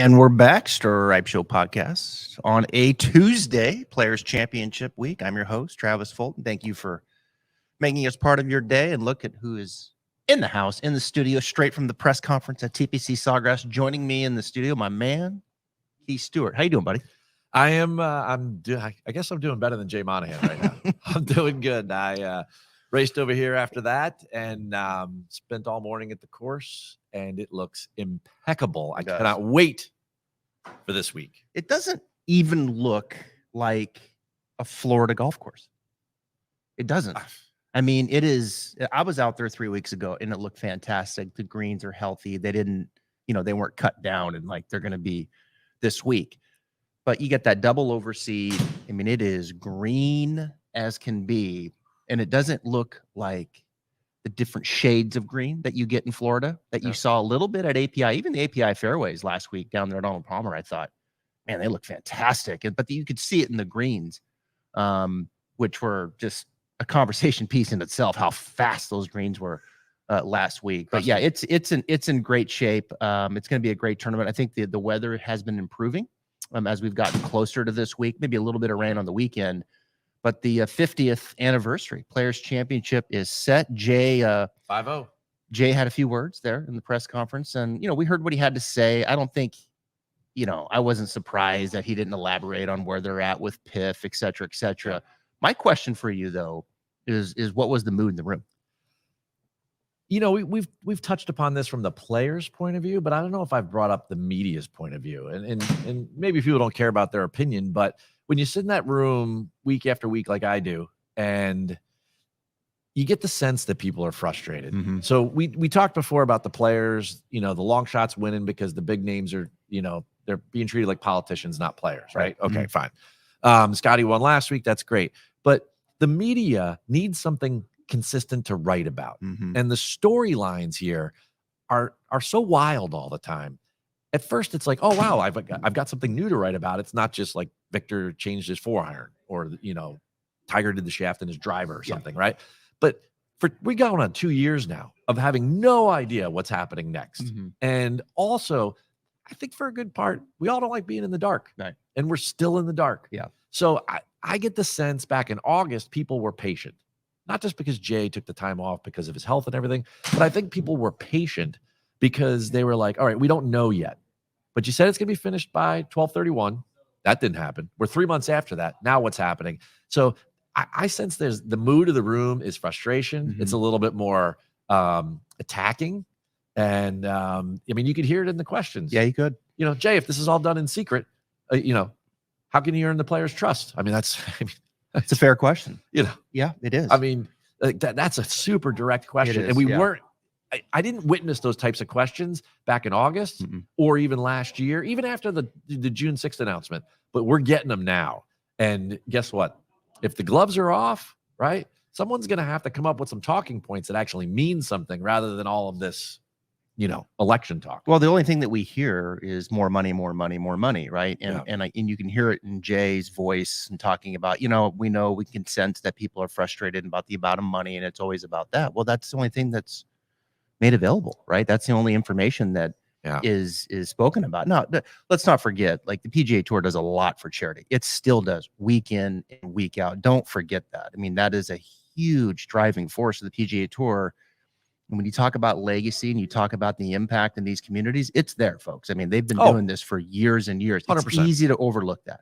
And we're back, Stir Ripe Show podcast on a Tuesday, Players Championship week. I'm your host, Travis Fulton. Thank you for making us part of your day. And look at who is in the house, in the studio, straight from the press conference at TPC Sawgrass. Joining me in the studio, my man, Keith Stewart. How you doing, buddy? I am. I guess I'm doing better than Jay Monahan right now. I'm doing good. I raced over here after that and spent all morning at the course, and it looks impeccable. I cannot wait for this week. It doesn't even look like a Florida golf course. It doesn't. I mean, it is. I was out there 3 weeks ago, and it looked fantastic. The greens are healthy. They didn't, they weren't cut down and like they're going to be this week. But you get that double overseed. I mean, it is green as can be. And it doesn't look like the different shades of green that you get in Florida that you saw a little bit at API, even the API fairways last week down there at Arnold Palmer. I thought, man, they look fantastic. But you could see it in the greens, which were just a conversation piece in itself, how fast those greens were last week. But yeah, it's in great shape. It's going to be a great tournament. I think the weather has been improving. As we've gotten closer to this week, maybe a little bit of rain on the weekend, but the 50th anniversary Players Championship is set. Jay 5-0. Jay had a few words there in the press conference, and we heard what he had to say. I don't think, I wasn't surprised that he didn't elaborate on where they're at with PIF, et cetera, et cetera. My question for you though is what was the mood in the room? We've touched upon this from the players' point of view, but I don't know if I've brought up the media's point of view. And maybe people don't care about their opinion, but when you sit in that room week after week like I do, and you get the sense that people are frustrated. Mm-hmm. So we talked before about the players, the long shots winning because the big names are, they're being treated like politicians, not players, right? Okay, fine. Scotty won last week. That's great. But the media needs something consistent to write about. Mm-hmm. And the storylines here are so wild all the time. At first it's like, oh wow, I've got something new to write about. It's not just like Victor changed his 4-iron or Tiger did the shaft in his driver or something, right? But we got on 2 years now of having no idea what's happening next. Mm-hmm. And also, I think for a good part, we all don't like being in the dark. Right. And we're still in the dark. Yeah. So I get the sense back in August, people were patient. Not just because Jay took the time off because of his health and everything, but I think people were patient because they were like, all right, we don't know yet. But you said it's going to be finished by 12/31. That didn't happen. We're 3 months after that. Now what's happening? So I sense there's the mood of the room is frustration. Mm-hmm. It's a little bit more attacking. And, you could hear it in the questions. Yeah, you could. Jay, if this is all done in secret, how can you earn the players' trust? It's a fair question. Yeah, it is. That's a super direct question. And we weren't, I didn't witness those types of questions back in August or even last year, even after the June 6th announcement, but we're getting them now. And guess what? If the gloves are off, right, someone's going to have to come up with some talking points that actually mean something rather than all of this, election talk. Well, the only thing that we hear is more money, right? And you can hear it in Jay's voice and talking about, we can sense that people are frustrated about the amount of money, and it's always about that. Well, that's the only thing that's made available, right? That's the only information that is spoken about. No, let's not forget, like the PGA Tour does a lot for charity. It still does week in and week out. Don't forget that. I mean, that is a huge driving force of the PGA Tour. And when you talk about legacy and you talk about the impact in these communities, it's there, folks. I mean, they've been doing this for years and years. 100%. It's easy to overlook that.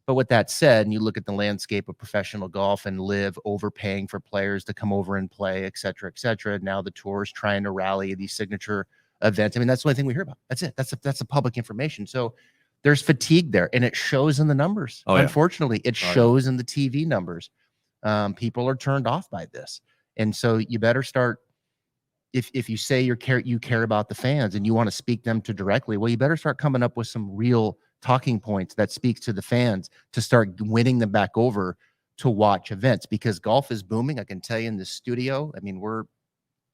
But with that said, and you look at the landscape of professional golf and live overpaying for players to come over and play, et cetera, et cetera. Now the tour is trying to rally these signature events. I mean, that's the only thing we hear about. That's it. That's the public information. So there's fatigue there, and it shows in the numbers. Unfortunately, it shows in the TV numbers. People are turned off by this. And so you better start, if you say you care about the fans and you want to speak them to directly, well, you better start coming up with some real talking points that speaks to the fans to start winning them back over to watch events, because golf is booming. I can tell you in the studio. I mean,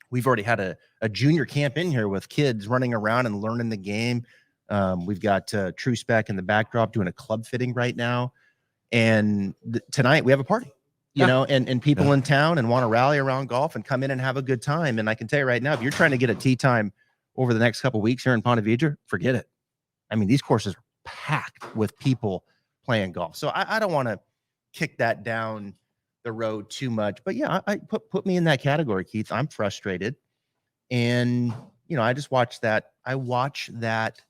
we've already had a junior camp in here with kids running around and learning the game. We've got True Spec in the backdrop doing a club fitting right now. And tonight we have a party. And people in town and want to rally around golf and come in and have a good time. And I can tell you right now, if you're trying to get a tee time over the next couple of weeks here in Ponte Vedra, forget it. I mean, these courses are packed with people playing golf. So I don't want to kick that down the road too much. But yeah, I put me in that category, Keith. I'm frustrated. And, I just watched that. I watch that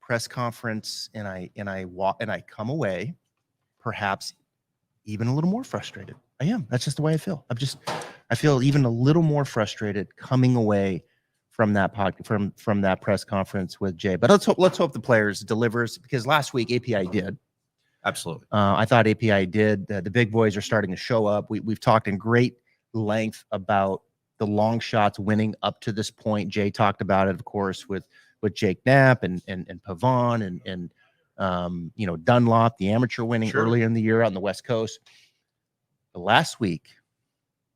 press conference and I come away perhaps even a little more frustrated. I am. That's just the way I feel. I feel even a little more frustrated coming away from that from that press conference with Jay. But let's hope the players delivers, because last week API did. Absolutely. I thought API did. The big boys are starting to show up. We've talked in great length about the long shots winning up to this point. Jay talked about it, of course, with Jake Knapp and Pavon and Dunlop, the amateur winning earlier in the year out on the West Coast. But last week,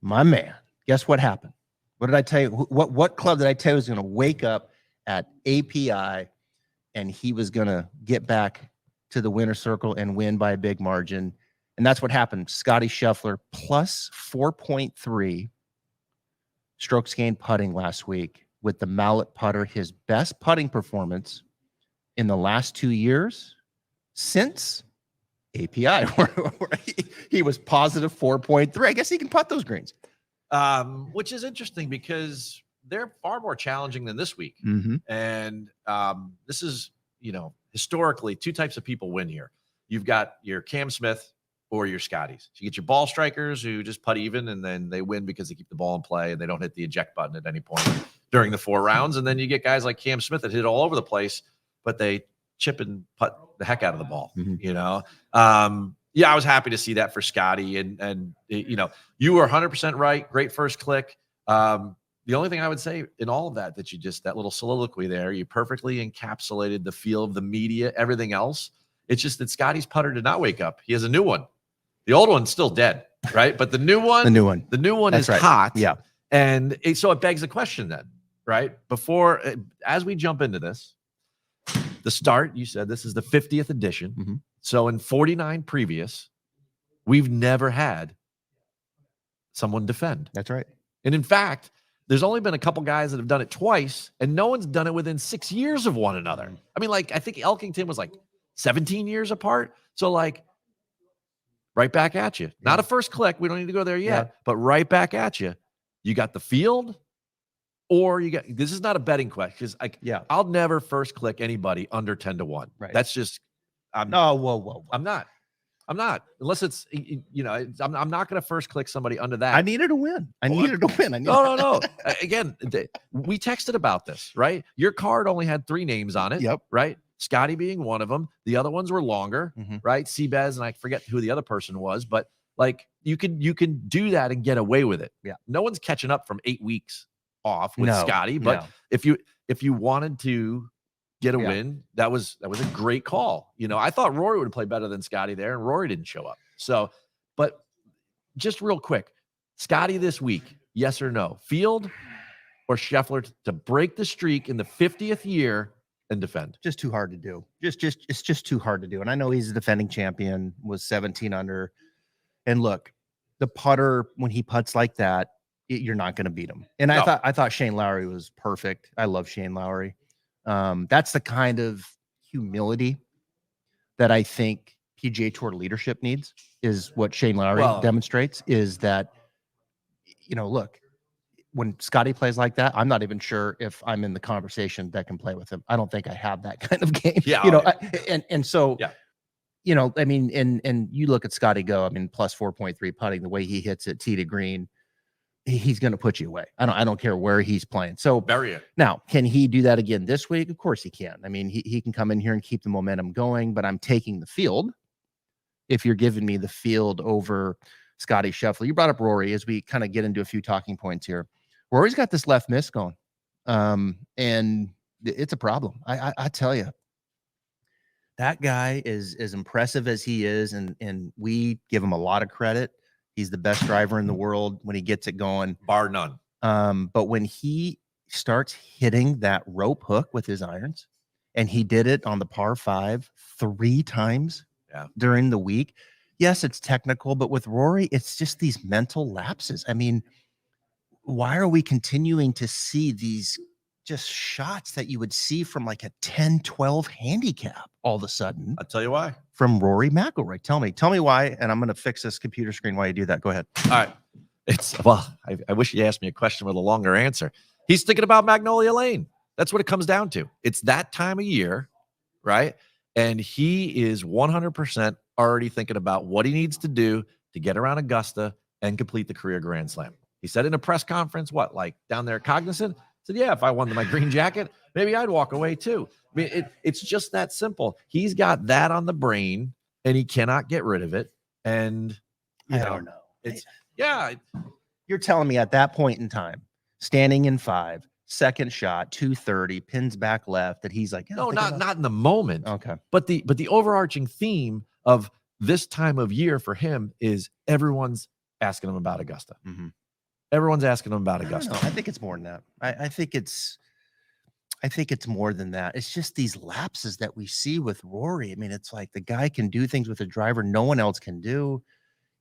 my man, guess what happened? What did I tell you? What club did I tell you was going to wake up at API and he was going to get back to the winner circle and win by a big margin? And that's what happened. Scotty Scheffler plus 4.3 strokes gained putting last week with the mallet putter, his best putting performance in the last 2 years since API, where he was positive 4.3. I guess he can putt those greens. Which is interesting because they're far more challenging than this week. Mm-hmm. And this is, historically, two types of people win here. You've got your Cam Smith or your Scotties. So you get your ball strikers who just putt even, and then they win because they keep the ball in play and they don't hit the eject button at any point during the 4 rounds. And then you get guys like Cam Smith that hit all over the place, but they chip and putt the heck out of the ball. Mm-hmm. Yeah, I was happy to see that for Scotty. And you were 100% right. Great first click. The only thing I would say in all of that that little soliloquy there, you perfectly encapsulated the feel of the media, everything else. It's just that Scotty's putter did not wake up. He has a new one. The old one's still dead, right? But the new one is right. hot. Yeah. And so it begs the question then, right? As we jump into this, the start, you said this is the 50th edition. Mm-hmm. So in 49 previous, we've never had someone defend. That's right. And in fact, there's only been a couple guys that have done it twice, and no one's done it within 6 years of one another. I mean, I think Elkington was 17 years apart. So right back at you. Not a first click. We don't need to go there yet, but right back at you. You got the field, or this is not a betting question, because I'll never first click anybody under 10-1. Right. That's just, whoa. I'm not, unless it's, I'm not going to first click somebody under that. I needed to win. No. Again, we texted about this, right? Your card only had 3 names on it. Yep. Right. Scotty being one of them. The other ones were longer, mm-hmm. right? Seabez, and I forget who the other person was, but you can do that and get away with it. Yeah. No one's catching up from 8 weeks off with Scotty, but if you wanted to get a win, that was a great call. I thought Rory would play better than Scotty there, and Rory didn't show up. So, but just real quick, Scotty this week, yes or no? Field or Scheffler to break the streak in the 50th year and defend? Just too hard to do. It's just too hard to do. And I know he's a defending champion, was 17 under. And look, the putter, when he putts like that, you're not going to beat him. And no. I thought Shane Lowry was perfect. I love Shane Lowry. That's the kind of humility that I think PGA Tour leadership needs, is what Shane Lowry demonstrates, is that, look, when Scotty plays like that, I'm not even sure if I'm in the conversation that can play with him. I don't think I have that kind of game. So, I mean, and you look at Scotty go, I mean, plus 4.3 putting, the way he hits it tee to green, he's going to put you away. I don't care where he's playing. So now, can he do that again this week? Of course he can. I mean, he can come in here and keep the momentum going, but I'm taking the field. If you're giving me the field over Scotty Scheffler, you brought up Rory as we kind of get into a few talking points here. Rory's got this left miss going. And it's a problem. I tell you, that guy is as impressive as he is. And we give him a lot of credit. He's the best driver in the world when he gets it going, bar none. But when he starts hitting that rope hook with his irons, and he did it on the par 5 3 times during the week. Yes, it's technical, but with Rory, it's just these mental lapses. I mean, why are we continuing to see these just shots that you would see from like a 10-12 handicap all of a sudden I'll tell you why. from Rory McIlroy. Tell me why, and I'm going to fix this computer screen while you do that. Go ahead. All right. I wish you asked me a question with a longer answer. He's thinking about Magnolia Lane. That's what it comes down to. It's that time of year, right? And he is 100% already thinking about what he needs to do to get around Augusta and complete the career Grand Slam. He said in a press conference, like down there at Cognizant, said, yeah, if I won my green jacket, maybe I'd walk away too. I mean, it's just that simple. He's got that on the brain and he cannot get rid of it. And I don't know. You're telling me at that point in time, standing in 5, second shot, 230, pins back left, that he's like, no, not in the moment. Okay. But the overarching theme of this time of year for him is everyone's asking him about Augusta. Mm-hmm. Everyone's asking him about Augusta. I think it's more than that. I think it's more than that. It's just these lapses that we see with Rory. I mean, it's like the guy can do things with a driver no one else can do.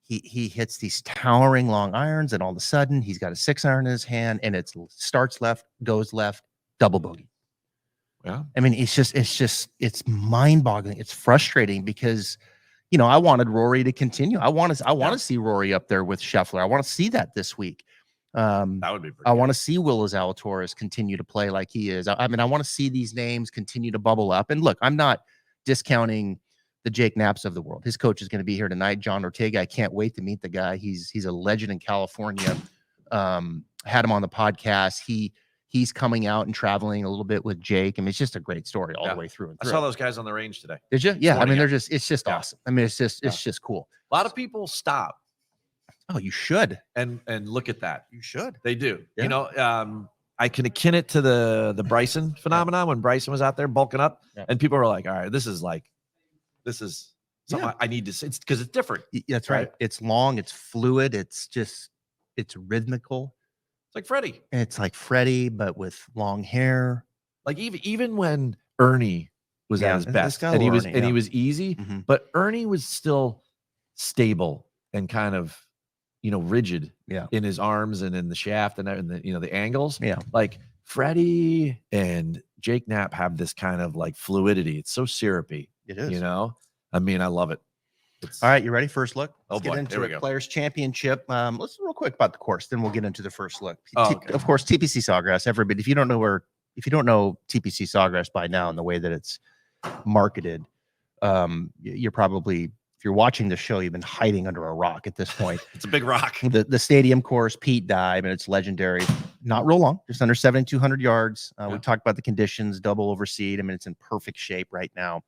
He hits these towering long irons, and all of a sudden he's got a 6-iron in his hand, and it starts left, goes left, double bogey. Yeah. I mean, it's mind-boggling. It's frustrating because, I wanted Rory to continue. I want to see Rory up there with Scheffler. I want to see that this week. That would be pretty I want to see Will Zalatoris continue to play like he is. I mean, I want to see these names continue to bubble up. And look, I'm not discounting the Jake Knapps of the world. His coach is going to be here tonight, John Ortega. I can't wait to meet the guy. He's a legend in California. Had him on the podcast. He's coming out and traveling a little bit with Jake. I mean, it's just a great story all the way through and through. I saw those guys on the range today. Did you? Yeah. I mean, it's just awesome. I mean, it's just cool. A lot of people stop. Oh, you should. And look at that. You should. They do. Yeah. I can akin it to the Bryson phenomenon when Bryson was out there bulking up, and people were like, all right, this is something I need to see. It's because it's different. That's right. It's long, it's fluid, it's rhythmical. It's like Freddie. And it's like Freddie, but with long hair. Like even when Ernie was at his best and he was easy, but Ernie was still stable and kind of rigid in his arms and in the shaft and the angles. Yeah. Like Freddie and Jake Knapp have this kind of like fluidity. It's so syrupy. It is. I mean, I love it. All right, you ready? First look. Let's get into the Players Championship. Let's real quick about the course, then we'll get into the first look. Okay. Of course, TPC Sawgrass. Everybody, if you don't know TPC Sawgrass by now and the way that it's marketed, you're probably, if you're watching the show, you've been hiding under a rock at this point. It's a big rock. The stadium course, Pete Dive, and it's legendary. Not real long, just under 7,200 yards. We talked about the conditions, double overseed. I mean, it's in perfect shape right now.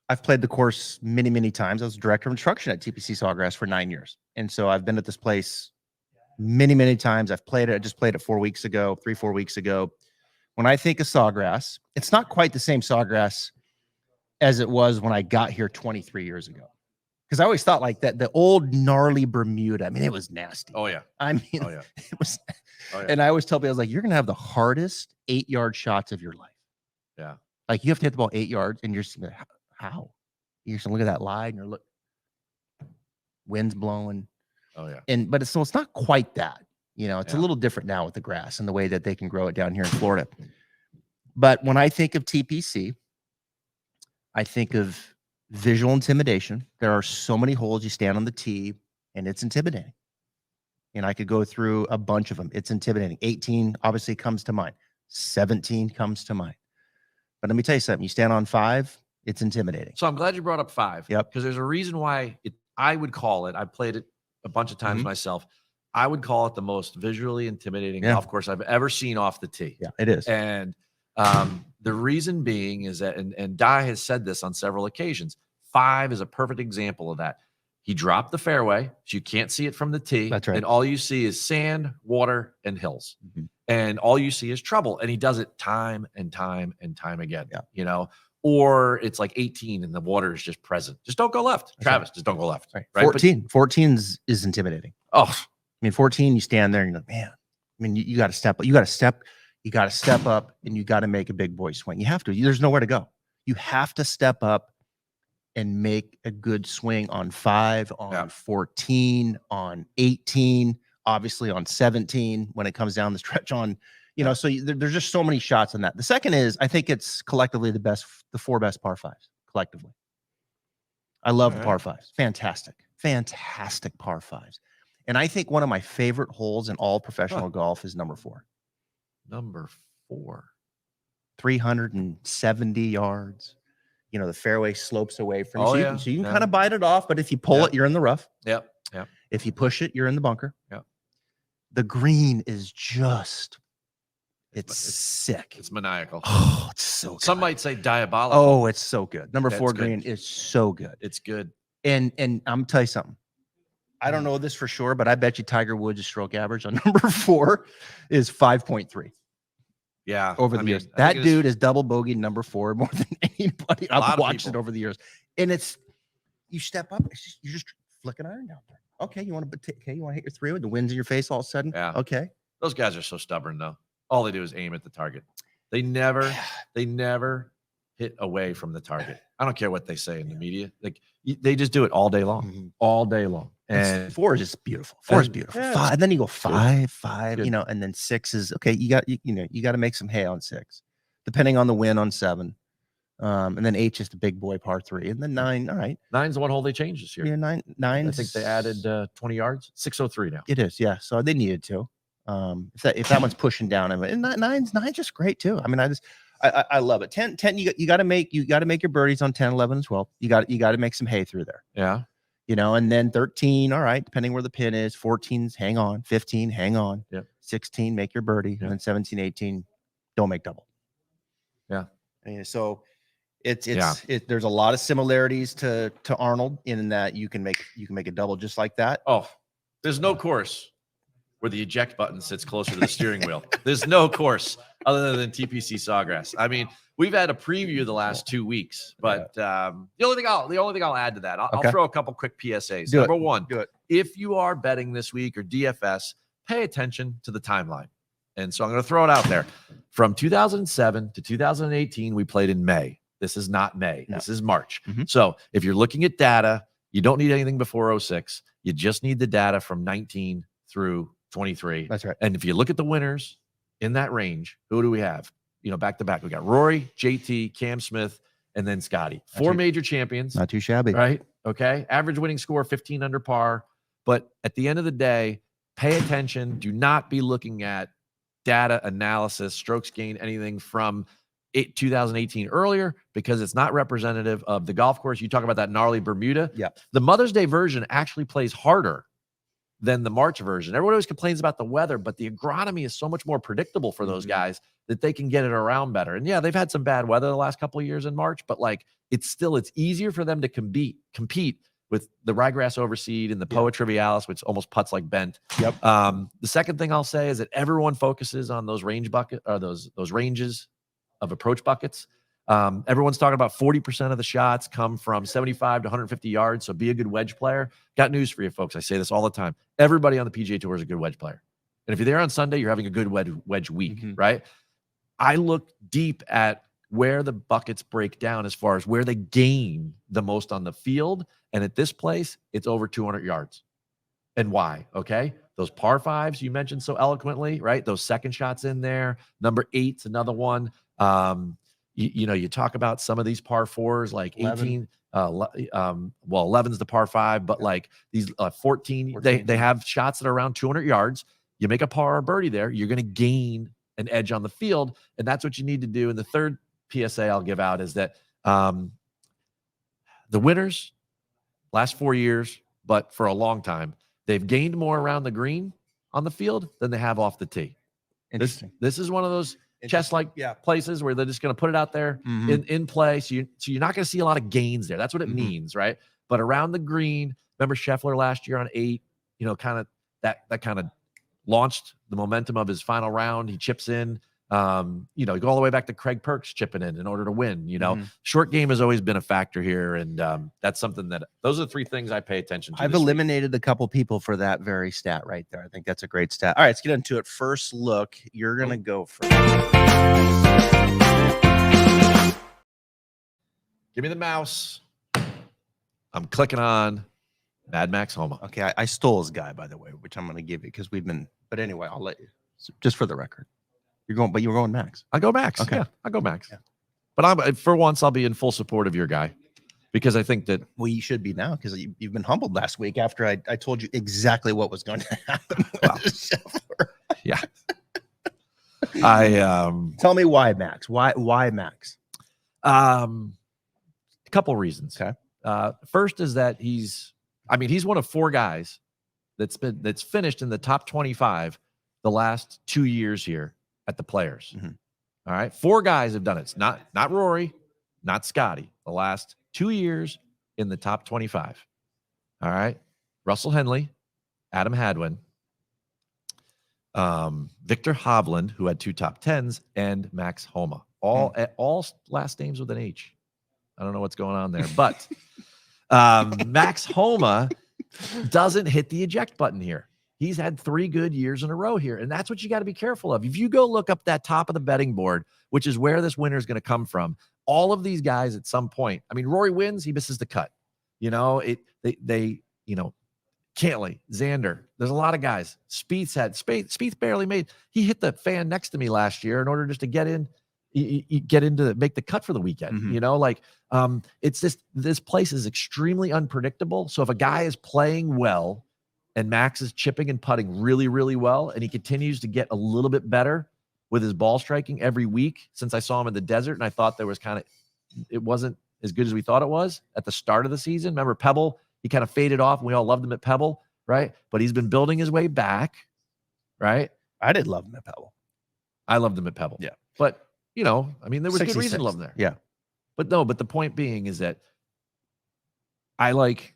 I've played the course many, many times. I was director of instruction at TPC Sawgrass for 9 years. And so I've been at this place many, many times. I've played it. I just played it 4 weeks ago. When I think of Sawgrass, it's not quite the same Sawgrass as it was when I got here 23 years ago. Because I always thought like that, the old gnarly Bermuda, I mean, it was nasty. Oh, yeah. I mean, it was, and I always tell people, I was like, you're going to have the hardest 8-yard shots of your life. Yeah. Like you have to hit the ball 8 yards and you're just like, how? You're just look at that line, and you're wind's blowing. Oh yeah. But it's not quite that. It's a little different now with the grass and the way that they can grow it down here in Florida. But when I think of TPC, I think of visual intimidation. There are so many holes. You stand on the tee and it's intimidating. And I could go through a bunch of them. It's intimidating. 18 obviously comes to mind. 17 comes to mind. But let me tell you something. You stand on 5, it's intimidating. So I'm glad you brought up 5. Yep. Because there's a reason why I would call it. I played it a bunch of times myself. I would call it the most visually intimidating golf course I've ever seen off the tee. Yeah, it is. And the reason being is that, and Dye has said this on several occasions, 5 is a perfect example of that. He dropped the fairway, so you can't see it from the tee. That's right. And all you see is sand, water, and hills. And all you see is trouble. And he does it time and time and time again. Yeah. Or it's like 18 and the water is just present. Just don't go left. That's Travis, just don't go left. Right. 14 is intimidating. Oh, I mean, 14, you stand there and you're like, man, I mean, you got to step up. You got to step up and you got to make a big boy swing. You have to. There's nowhere to go. You have to step up and make a good swing on 5, on 14, on 18, obviously on 17 when it comes down the stretch on, so there's just so many shots on that. The second is, I think it's collectively the 4 best par 5s collectively. I love the par 5s. Fantastic par 5s. And I think one of my favorite holes in all professional golf is number 4. Number 4. 370 yards. The fairway slopes away from you. Oh, So you can kind of bite it off, but if you pull it, you're in the rough. Yep. If you push it, you're in the bunker. Yep. The green is just, it's sick. It's maniacal. Oh, it's so good. Some might say diabolical. Oh, it's so good. Number 4 green is so good. It's good. And I'm gonna tell you something. I don't know this for sure, but I bet you Tiger Woods' stroke average on number 4 is 5.3. Yeah, over the years. That dude is double bogey number 4 more than anybody. I've watched it over the years, and it's you step up, you're just flicking iron down there. Okay, you want to hit your 3 with the wind's in your face all of a sudden. Yeah. Okay. Those guys are so stubborn though. All they do is aim at the target. They never hit away from the target. I don't care what they say in the media. Like they just do it all day long, all day long. And 4 is just beautiful. 4 is beautiful. Yeah, 5, and then you go 5, and then 6 is okay. You got to make some hay on 6, depending on the win on 7. And then 8 is the big boy par 3, and then 9. All right, 9's the one hole they changed this year. Yeah, 9. I think they added 20 yards. 603 now. It is, yeah. So they needed to. If that one's pushing down, and 9's just great too. I mean, I love it. 10 you got to make your birdies on 10, 11, and 12. You got to make some hay through there. Yeah. And then 13, all right, depending where the pin is. 14's hang on. 15, hang on. Yep. 16, make your birdie. Yep. And then 17, 18, don't make double. Yeah. So there's a lot of similarities to Arnold in that you can make a double just like that. Oh, there's no course where the eject button sits closer to the steering wheel. There's no course other than TPC Sawgrass. I mean, we've had a preview the last 2 weeks, but the only thing I'll add to that, I'll throw a couple quick PSAs. Number 1, if you are betting this week or DFS, pay attention to the timeline. And so I'm going to throw it out there. From 2007 to 2018, we played in May. This is not May. No. This is March. Mm-hmm. So if you're looking at data, you don't need anything before 06. You just need the data from 19 through 23. That's right. And if you look at the winners in that range, who do we have? Back to back. We got Rory, JT, Cam Smith, and then Scotty. 4 major champions. Not too shabby. Right? Okay. Average winning score, 15 under par. But at the end of the day, pay attention. Do not be looking at data analysis, strokes gained, anything from 2018 earlier, because it's not representative of the golf course. You talk about that gnarly Bermuda. Yeah. The Mother's Day version actually plays harder than the March version. Everyone always complains about the weather, but the agronomy is so much more predictable for those guys that they can get it around better. And yeah, they've had some bad weather the last couple of years in March, but like it's easier for them to compete with the ryegrass overseed and the Poa trivialis, which almost putts like bent. Yep. The second thing I'll say is that everyone focuses on those range bucket or those ranges of approach buckets. Everyone's talking about 40% of the shots come from 75 to 150 yards. So be a good wedge player. Got news for you folks. I say this all the time. Everybody on the PGA Tour is a good wedge player. And if you're there on Sunday, you're having a good wedge week, right? I look deep at where the buckets break down as far as where they gain the most on the field. And at this place, it's over 200 yards. And why? Okay. Those par 5s you mentioned so eloquently, right? Those second shots in there. Number 8's another one. You talk about some of these par 4s, like 18, 11's the par 5, but like these 14, they have shots that are around 200 yards. You make a par or birdie there, you're going to gain an edge on the field. And that's what you need to do. And the third PSA I'll give out is that the winners last 4 years, but for a long time, they've gained more around the green on the field than they have off the tee. Interesting. This is one of those chess-like places where they're just going to put it out there in play. So you're not going to see a lot of gains there. That's what it means, right? But around the green, remember Scheffler last year on 8, kind of that kind of launched the momentum of his final round. He chips in, you go all the way back to Craig Perks chipping in order to win. Short game has always been a factor here. And that's something those are the 3 things I pay attention to. I've eliminated a couple people for that very stat right there. I think that's a great stat. All right, let's get into it. First look, you're going to go first. Give me the mouse. I'm clicking on Mad Max Homa. Okay, I stole his guy, by the way, which I'm going to give you because we've been. But anyway, I'll let you. Just for the record, you're going Max. I go Max. Okay. Yeah, I go Max. Yeah. But for once, I'll be in full support of your guy because I think that. Well, you should be now because you've been humbled last week after I told you exactly what was going to happen. Well, yeah. Tell me why Max. Why Max? A couple reasons. Okay. First is that he's one of 4 guys that's finished in the top 25 the last 2 years here at the Players. Mm-hmm. All right, 4 guys have done it. It's not Rory, not Scotty. The last 2 years in the top 25. All right, Russell Henley, Adam Hadwin, Victor Hovland, who had 2 top 10s, and Max Homa. All last names with an H. I don't know what's going on there, but Max Homa doesn't hit the eject button here. He's had 3 good years in a row here, and that's what you got to be careful of. If you go look up that top of the betting board, which is where this winner is going to come from, all of these guys at some point. I mean, Rory wins, he misses the cut. Cantley, Xander. There's a lot of guys. Spieth barely made. He hit the fan next to me last year in order just to get in. Make the cut for the weekend. Mm-hmm. It's just this place is extremely unpredictable. So if a guy is playing well and Max is chipping and putting really, really well, and he continues to get a little bit better with his ball striking every week since I saw him in the desert, and I thought it wasn't as good as we thought it was at the start of the season. Remember Pebble? He kind of faded off, and we all loved him at Pebble, right? But he's been building his way back, right? I did love him at Pebble. I loved him at Pebble. Yeah. But there was good reason to love him there. Yeah. But the point being is that I like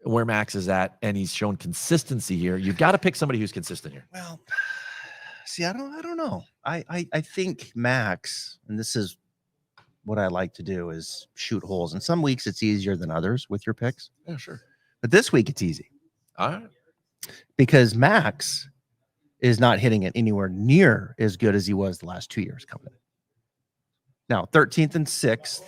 where Max is at, and he's shown consistency here. You've got to pick somebody who's consistent here. Well, see, I don't know. I think Max, and this is what I like to do, is shoot holes. And some weeks it's easier than others with your picks. Yeah, sure. But this week it's easy. All right. Because Max is not hitting it anywhere near as good as he was the last 2 years coming in. Now, 13th and 6th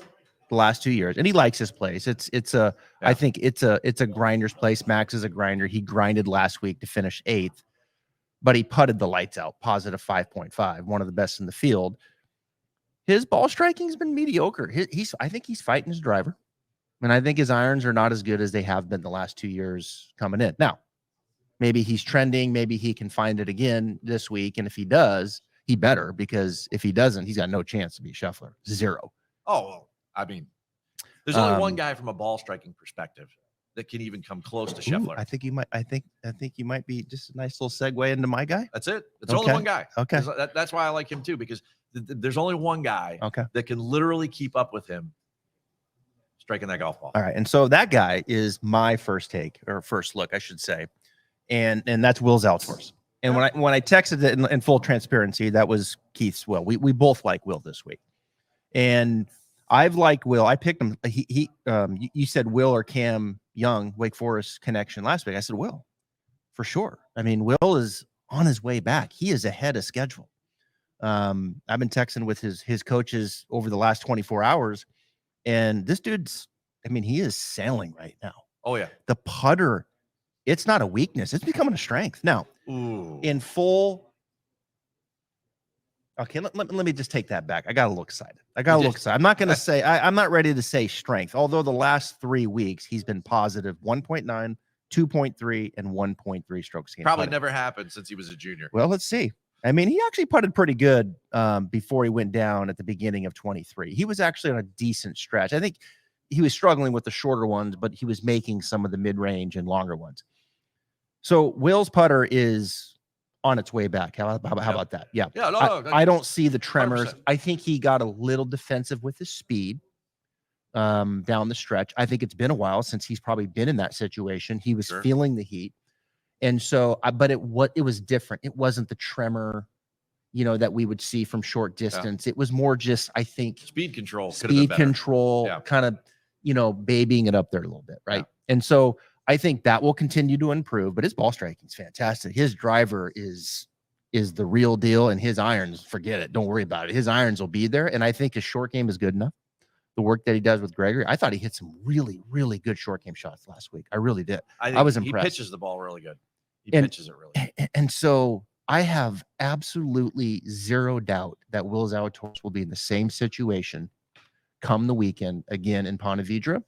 the last 2 years, and he likes his place. I think it's a grinder's place. Max is a grinder. He grinded last week to finish 8th, but he putted the lights out, positive 5.5, one of the best in the field. His ball striking's been mediocre. I think he's fighting his driver, and I think his irons are not as good as they have been the last 2 years coming in. Now, maybe he's trending. Maybe he can find it again this week, and if he does, he better, because if he doesn't, he's got no chance to be a shuffler. 0. Oh, well, I mean, there's only one guy from a ball striking perspective that can even come close to Scheffler. I think you might be just a nice little segue into my guy. That's it. It's only one guy. Okay. That's why I like him too, because there's only one guy that can literally keep up with him striking that golf ball. All right. And so that guy is my first take, or first look, I should say. And that's Will Zalatoris. And when I texted it in full transparency, that was Keith's Will. We both like Will this week. And I've liked Will. I picked him. You said Will or Cam Young, Wake Forest connection last week. I said Will, for sure. I mean, Will is on his way back. He is ahead of schedule. I've been texting with his coaches over the last 24 hours, and this dude's, he is sailing right now. Oh yeah. The putter, it's not a weakness. It's becoming a strength. Now, in full. Okay, let me just take that back. I got a little excited. I'm not going to say, I'm not ready to say strength, although the last 3 weeks he's been positive 1.9, 2.3, and 1.3 strokes gained. Probably never happened since he was a junior. Well, let's see. He actually putted pretty good before he went down at the beginning of 23. He was actually on a decent stretch. I think he was struggling with the shorter ones, but he was making some of the mid-range and longer ones. So Will's putter is on its way back. How about that? Yeah. Yeah. No, I don't see the tremors. 100%. I think he got a little defensive with his speed down the stretch. I think it's been a while since he's probably been in that situation. He was feeling the heat. And so, but it was different. It wasn't the tremor, that we would see from short distance. It was more just, I think, speed control, kind of, babying it up there a little bit. Right. Yeah. And so I think that will continue to improve, but his ball striking is fantastic. His driver is the real deal, and his irons, forget it. Don't worry about it. His irons will be there. And I think his short game is good enough. the work that he does with Gregory. I thought he hit some really, really good short game shots last week. I really did. I was impressed. He pitches the ball really good. He pitches it really good. And so I have absolutely zero doubt that Will Zalatoris will be in the same situation come the weekend again in Ponte Vedra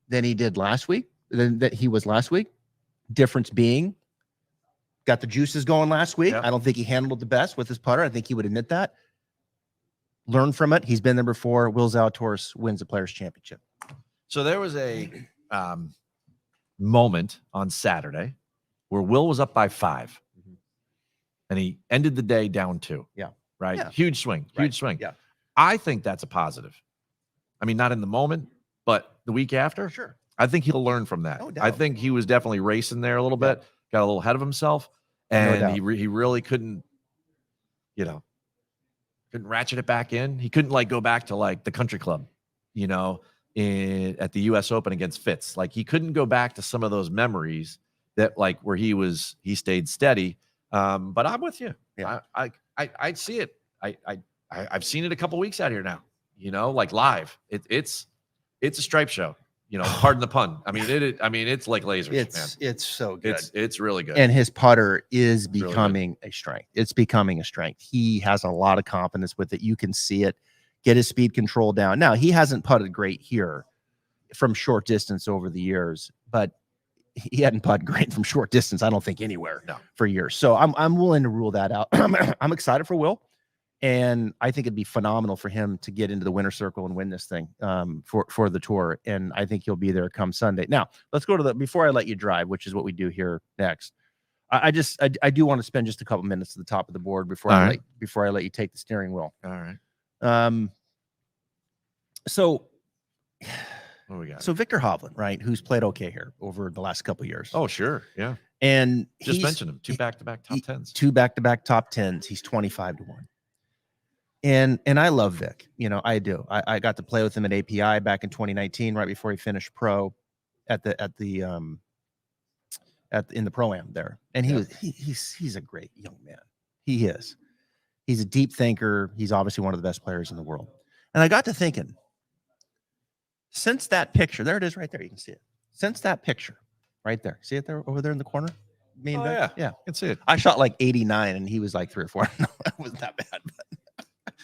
than he did last week, than that he was last week. Difference being, got the juices going last week. Yep. I don't think he handled it the best with his putter. I think he would admit that. Learn from it. He's been there before. Will Zalatoris wins the Players' Championship. So there was a moment on Saturday where Will was up by 5, and he ended the day down 2. Yeah. Right? Yeah. Huge swing. Huge swing. Yeah. I think that's a positive. I mean, not in the moment, but the week after. Sure. I think he'll learn from that. No doubt. I think he was definitely racing there a little bit, got a little ahead of himself, and he really couldn't, couldn't ratchet it back in. He couldn't go back to the country club, at the US Open against Fitz. He couldn't go back to some of those memories that where he stayed steady. But I'm with you. Yeah. I'd see it. I've seen it a couple weeks out here now, live. It's a stripe show, pardon the pun. I mean, it's like lasers, man. It's so good. It's really good. And his putter is becoming a strength. It's becoming a strength. He has a lot of confidence with it. You can see it. Get his speed control down. Now, he hasn't putted great here from short distance over the years, but he hadn't putted great from short distance, I don't think, anywhere for years. So I'm willing to rule that out. I'm excited for Will, and I think it'd be phenomenal for him to get into the winner's circle and win this thing for the tour. And I think he'll be there come Sunday. Now, let's go to before I let you drive, which is what we do here next. I do want to spend just a couple minutes at the top of the board before I let you take the steering wheel. All right. So what we got? So Victor Hovland, right, who's played okay here over the last couple of years. Oh, sure. Yeah. And just mentioned him. 2 back-to-back top 10s. 2 back-to-back top 10s. He's 25-1. And I love Vic. I do. I got to play with him at API back in 2019, right before he finished pro in the Pro-Am there. And he's a great young man. He is. He's a deep thinker. He's obviously one of the best players in the world. And I got to thinking, since that picture, there it is right there. You can see it. Since that picture right there. See it there over there in the corner? Yeah. Yeah. I can see it. I shot 89 and he was 3 or 4. No, that wasn't that bad. But.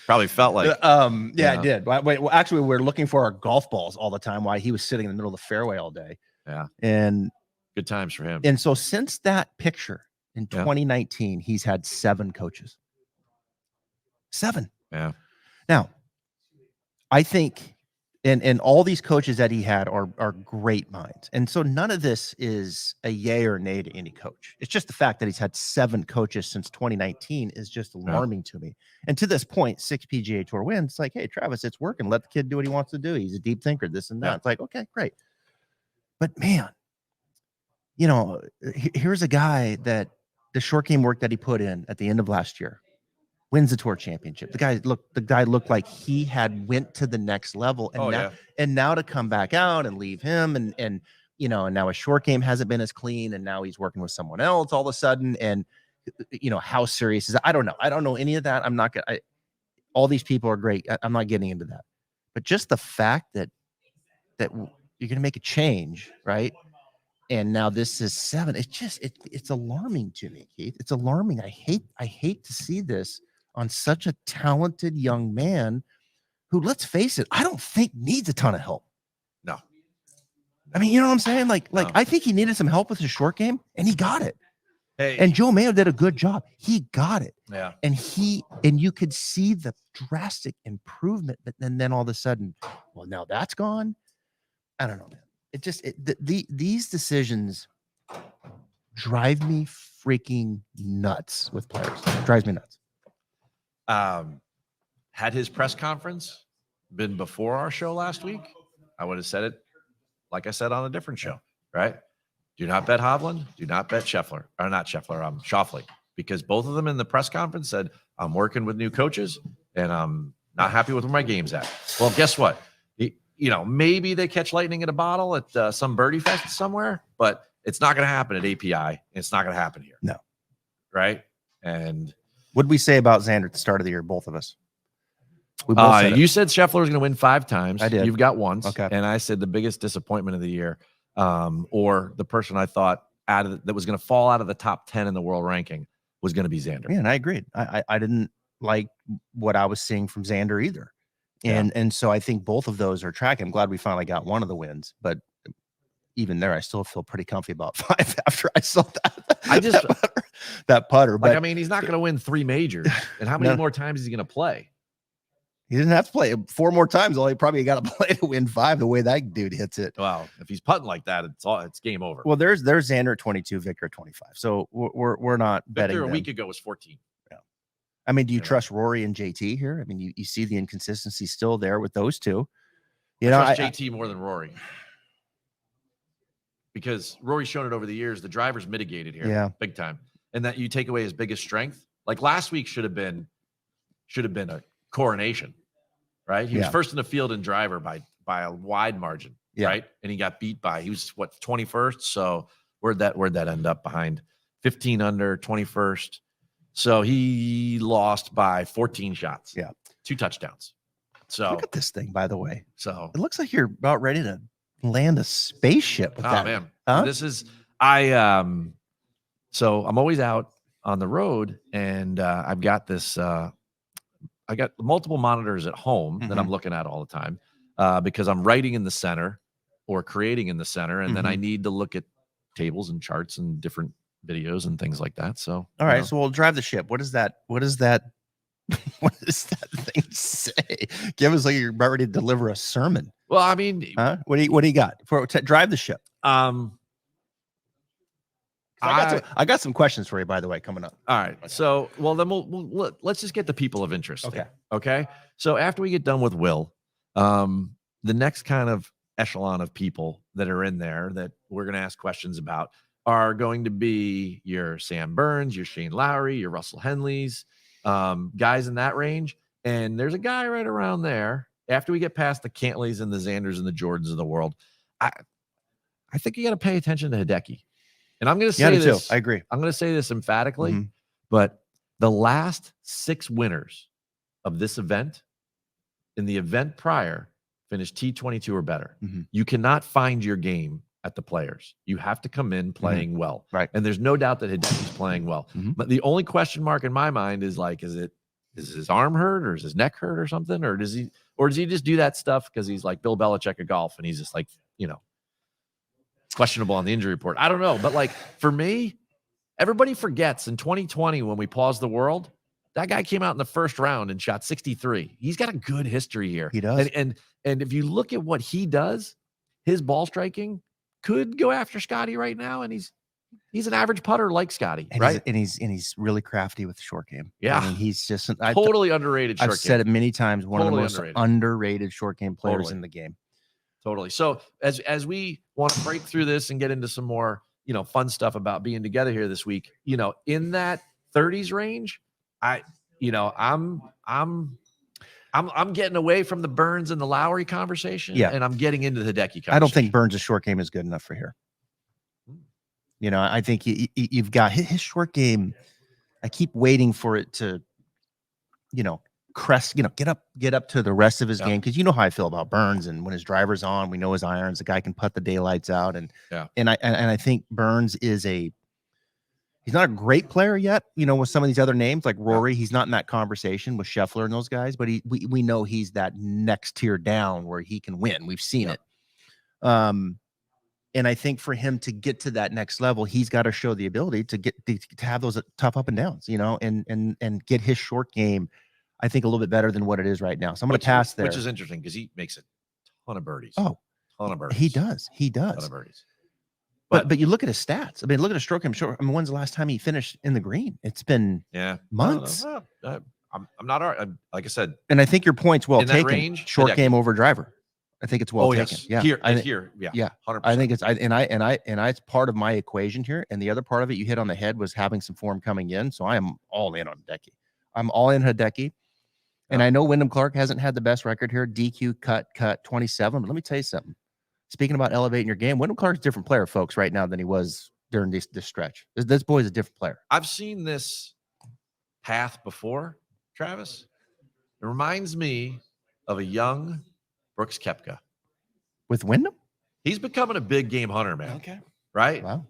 Probably felt like. I did. Well, actually, we're looking for our golf balls all the time while he was sitting in the middle of the fairway all day. Yeah. And good times for him. And so since that picture in 2019, he's had 7 coaches. 7. Yeah. Now, I think, and all these coaches that he had are great minds. And so none of this is a yay or nay to any coach. It's just the fact that he's had 7 coaches since 2019 is just alarming to me. And to this point, 6 PGA Tour wins. It's like, hey, Travis, it's working. Let the kid do what he wants to do. He's a deep thinker, this and that. Yeah. It's like, okay, great. But man, here's a guy that the short game work that he put in at the end of last year, wins the tour championship. The guy looked like he had went to the next level. And now to come back out and leave him and now his short game hasn't been as clean, and now he's working with someone else all of a sudden. And how serious is that? I don't know. I don't know any of that. I'm not gonna all these people are great. I'm not getting into that. But just the fact that you're gonna make a change, right? And now this is 7. It's just it's alarming to me, Keith. It's alarming. I hate to see this on such a talented young man who, let's face it, I don't think needs a ton of help. No. I mean, you know what I'm saying? No. I think he needed some help with his short game, and he got it. Hey. And Joe Mayo did a good job. He got it. Yeah. And you could see the drastic improvement, but then all of a sudden, well, now that's gone. I don't know, man. These decisions drive me freaking nuts with players. It drives me nuts. Had his press conference been before our show last week, I would have said it like I said on a different show, right? Do not bet Hovland. Do not bet Scheffler. Or not Scheffler, Schauffele. Because both of them in the press conference said, I'm working with new coaches, and I'm not happy with where my game's at. Well, guess what? Maybe they catch lightning in a bottle at some birdie fest somewhere, but it's not going to happen at API. And it's not going to happen here. No. Right? And what did we say about Xander at the start of the year, both of us? We both said You said Scheffler was going to win 5 times. I did. You've got once. Okay. And I said the biggest disappointment of the year, or the person I thought that was going to fall out of the top 10 in the world ranking was going to be Xander. Yeah, and I agreed. I didn't like what I was seeing from Xander either. And so I think both of those are tracking. I'm glad we finally got one of the wins, but even there, I still feel pretty comfy about 5 after I saw that putter. Like, But I mean, he's not going to win 3 majors. And how many more times is he going to play? He didn't have to play 4 more times. All he probably got to play to win 5. The way that dude hits it. Wow, if he's putting like that, it's game over. Well, there's Xander at 22, Victor at 25. So we're not betting. Victor a week ago was 14. Yeah. I mean, do you trust Rory and JT here? I mean, you see the inconsistency still there with those two. I trust JT more than Rory, because Rory's shown it over the years. The driver's mitigated here, big time, and that you take away his biggest strength. Like last week should have been a coronation, right? He was first in the field in driver by a wide margin, right? And he got beat by, he was what, 21st. So where'd that end up? Behind 15 under, 21st. So he lost by 14 shots. Yeah. 2 touchdowns. So look at this thing, by the way. So it looks like you're about ready to land a spaceship with that. Man. Huh? This is so I'm always out on the road, and I've got this I got multiple monitors at home that I'm looking at all the time, because I'm writing in the center or creating in the center, and then I need to look at tables and charts and different videos and things like that. So all right, so we'll drive the ship. What is that? What does that thing say? Give us like you're about ready to deliver a sermon. Well, I mean, what do you got for drive the ship? I got some questions for you, by the way, coming up. All right. So, well, then let's just get the people of interest. Okay. So after we get done with Will, the next kind of echelon of people that are in there that we're going to ask questions about are going to be your Sam Burns, your Shane Lowry, your Russell Henleys, guys in that range. And there's a guy right around there. After we get past the Cantleys and the Xanders and the Jordans of the world, I think you got to pay attention to Hideki. And I'm going to say this. I agree. I'm going to say this emphatically, but the last 6 winners of this event in the event prior finished T22 or better. You cannot find your game at the Players. You have to come in playing well. Right. And there's no doubt that Hideki's playing well. But the only question mark in my mind is like, is his arm hurt, or is his neck hurt or something? Or does he just do that stuff because he's like Bill Belichick of golf and he's just like, questionable on the injury report? I don't know. But like for me, everybody forgets in 2020 when we paused the world, that guy came out in the first round and shot 63. He's got a good history here. He does. And if you look at what he does, his ball striking could go after Scotty right now. And he's an average putter like Scotty, right? And he's really crafty with the short game. Yeah. I mean, he's just totally underrated short game. I've said it many times, one of the most underrated short game players in the game. Totally. So as we want to break through this and get into some more, fun stuff about being together here this week, in that 30s range, I'm getting away from the Burns and the Lowry conversation, and I'm getting into the Hideki conversation. I don't think Burns' short game is good enough for here. I think you've got his short game. I keep waiting for it to, crest, get up to the rest of his game, because you know how I feel about Burns, and when his driver's on, we know his irons. The guy can putt the daylights out, and I think Burns is he's not a great player yet. With some of these other names like Rory, he's not in that conversation with Scheffler and those guys, but we know he's that next tier down where he can win. We've seen it. And I think for him to get to that next level, he's got to show the ability to have those tough up and downs, and get his short game, I think, a little bit better than what it is right now. So I'm going to pass there. Which is interesting because he makes a ton of birdies. Oh, ton of birdies. He does. Ton of birdies. But you look at his stats. I mean, look at his stroke game short. I mean, when's the last time he finished in the green? It's been months. I'm not like I said. And I think your point's well taken. Range, short game over driver. I think it's well taken. Yes. Yeah. Here. 100%. I think it's it's part of my equation here. And the other part of it you hit on the head was having some form coming in. So I am all in on Hideki. I'm all in Hideki. And I know Wyndham Clark hasn't had the best record here. DQ cut 27. But let me tell you something. Speaking about elevating your game, Wyndham Clark's a different player, folks, right now than he was during this stretch. This boy's a different player. I've seen this path before, Travis. It reminds me of a young Brooks Koepka. With Wyndham? He's becoming a big game hunter, man. Okay. Right? Wow.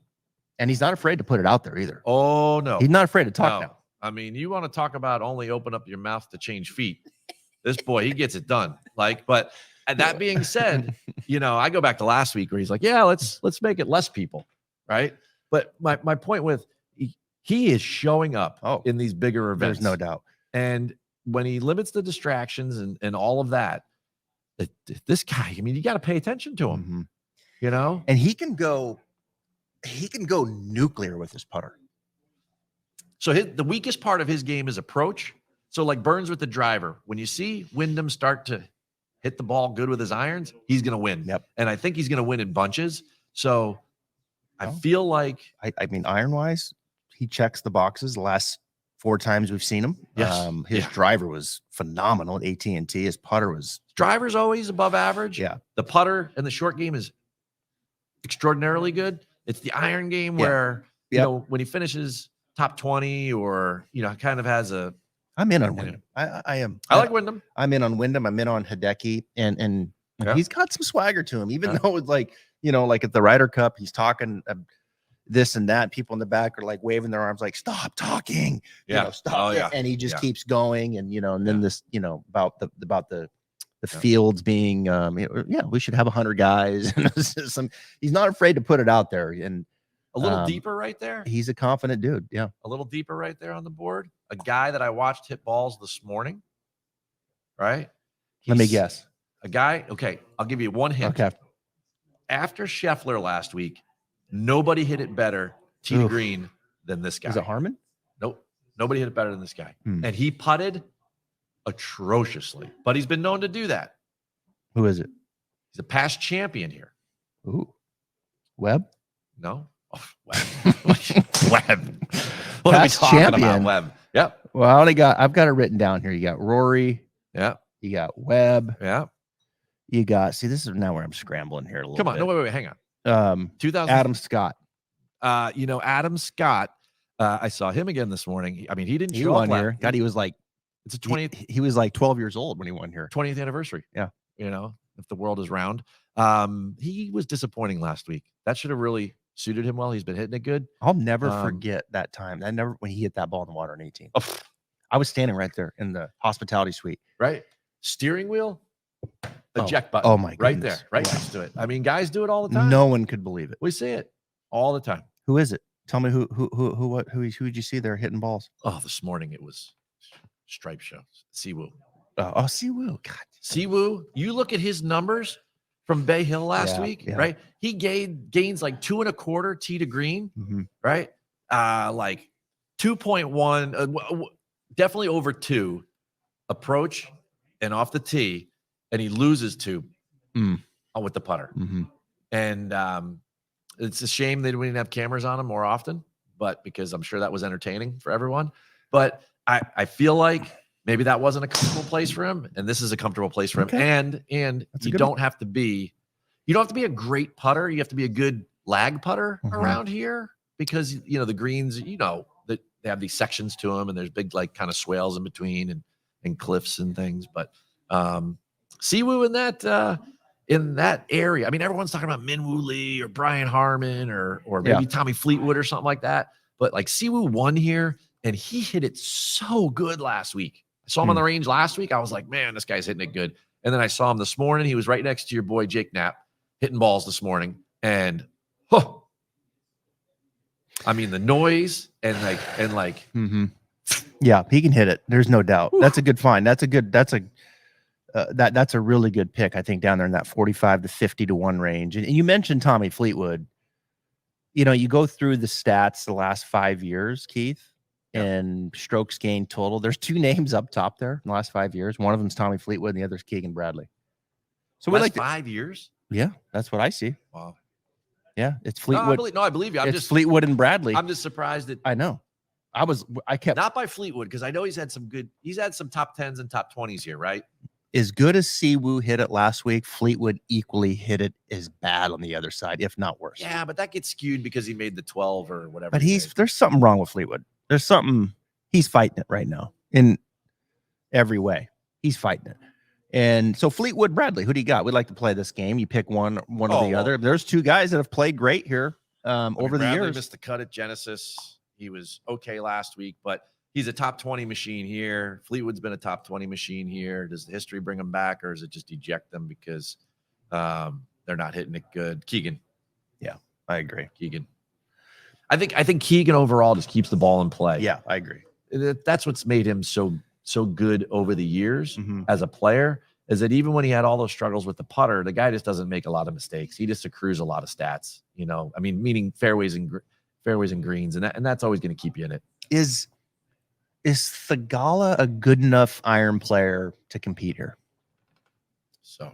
And he's not afraid to put it out there either. Oh, no. He's not afraid to talk No. now. I mean, you want to talk about only open up your mouth to change feet. This boy, he gets it done. But that being said, I go back to last week where he's like, yeah, let's make it less people. Right. But my point with he is showing up in these bigger events. There's no doubt. And when he limits the distractions and all of that, this guy, I mean, you got to pay attention to him, and he can go nuclear with his putter. So the weakest part of his game is approach. So like Burns with the driver, when you see Wyndham start to hit the ball good with his irons, he's going to win. Yep. And I think he's going to win in bunches. So I feel like, I mean, iron wise, he checks the boxes the last 4 times we've seen him. Yes. His driver was phenomenal at AT&T. His putter was driver's always above average. Yeah. The putter and the short game is extraordinarily good. It's the iron game where, when he finishes top 20 or, kind of has a, I'm in on Wyndham. I am. I like Wyndham. I'm in on Wyndham. I'm in on Hideki, and he's got some swagger to him, even though it's like, like at the Ryder Cup, he's talking this and that. People in the back are like waving their arms, like, stop talking, stop. And he just keeps going. And, and then this, about the fields being, we should have 100 guys. He's not afraid to put it out there. And a little deeper right there. He's a confident dude. Yeah. A little deeper right there on the board. A guy that I watched hit balls this morning. Right. Let me guess. A guy. Okay. I'll give you one hint. Okay. After Scheffler last week, nobody hit it better tee to green than this guy. Is it Harmon? Nope. Nobody hit it better than this guy. And he putted atrociously, but he's been known to do that. Who is it? He's a past champion here. Ooh. Webb? No. Oh, Webb. Webb. What past are we talking champion. about, Webb? Yep. Well, I've got it written down here. You got Rory. Yeah. You got Webb. Yeah. You got, this is now where I'm scrambling here a little bit. Come on. No, wait, hang on. 2000. Adam Scott. Adam Scott. I saw him again this morning. I mean, he didn't show up here. God, he was like, it's a 20th. He was like 12 years old when he won here. 20th anniversary. Yeah. If the world is round. He was disappointing last week. That should have really suited him well. He's been hitting it good. I'll never forget that time. When he hit that ball in the water in 18. I was standing right there in the hospitality suite. Right. Steering wheel, eject button. Oh my goodness. Right there, right next to it. I mean, guys do it all the time. No one could believe it. We see it all the time. Who is it? Tell me who did you see there hitting balls? Oh, this morning it was Stripe Show. Siwoo. Siwoo. God. Siwoo. You look at his numbers from Bay Hill last week, right? He gains like 2.25 tee to green, right? Like 2.1, definitely over 2 approach and off the tee, and he loses 2 with the putter. And it's a shame they didn't have cameras on him more often, but because I'm sure that was entertaining for everyone. But I feel like maybe that wasn't a comfortable place for him, and this is a comfortable place for him. And you don't have to be a great putter. You have to be a good lag putter around here because the greens, that they have these sections to them, and there's big like kind of swales in between and cliffs and things. But Siwoo in that area. I mean, everyone's talking about Minwoo Lee or Brian Harmon or maybe Tommy Fleetwood or something like that. But like Siwoo won here, and he hit it so good last week. I saw him on the range last week. I was like, man, this guy's hitting it good. And then I saw him this morning. He was right next to your boy Jake Knapp hitting balls this morning. And I mean, the noise and yeah, he can hit it. There's no doubt. That's a good find. That's a really good pick, I think, down there in that 45 to 50 to 1 range. And you mentioned Tommy Fleetwood. You go through the stats the last 5 years, Keith, and strokes gained total. There's 2 names up top there in the last 5 years. One of them's Tommy Fleetwood, and the other's Keegan Bradley. So we like 5 years. Yeah, that's what I see. Wow. Yeah, it's Fleetwood. I believe you. It's Fleetwood and Bradley. I'm just surprised that I know. I kept not by Fleetwood because I know he's had some top 10s and top 20s here, right? As good as Siwoo hit it last week, Fleetwood equally hit it as bad on the other side, if not worse. Yeah, but that gets skewed because he made the 12 or whatever. But there's something wrong with Fleetwood. There's something, he's fighting it right now in every way. He's fighting it. And so Fleetwood Bradley, who do you got? We'd like to play this game. You pick one or the other. There's two guys that have played great here over the Bradley years. Missed the cut at Genesis. He was okay last week, but he's a top 20 machine here. Fleetwood's been a top 20 machine here. Does the history bring him back, or does it just eject them because they're not hitting it good? Keegan. Yeah, I agree. Keegan. I think Keegan overall just keeps the ball in play. Yeah, I agree. That's what's made him so good over the years as a player, is that even when he had all those struggles with the putter, the guy just doesn't make a lot of mistakes. He just accrues a lot of stats, I mean, meaning fairways and greens, and that's always going to keep you in it. Is Thagala a good enough iron player to compete here? So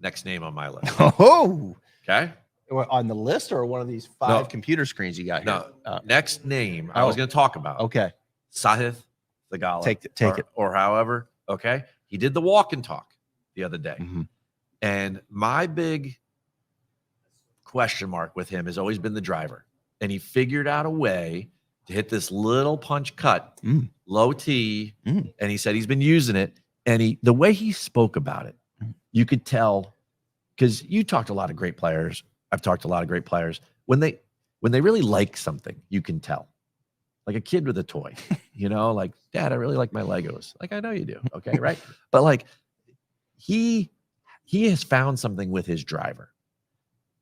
next name on my list. Oh, okay. On the list or one of these 5 computer screens you got here? No, next name I was going to talk about. Okay. Sahith Thagala. Take it. Or however. Okay. He did the walk and talk the other day. And my big question mark with him has always been the driver. And he figured out a way to hit this little punch cut, low tee. And he said he's been using it. And the way he spoke about it, you could tell, because you talked to a lot of great players. I've talked to a lot of great players. When they really like something, you can tell. Like a kid with a toy, like, Dad, I really like my Legos. Like, I know you do. Okay. Right. But like he has found something with his driver.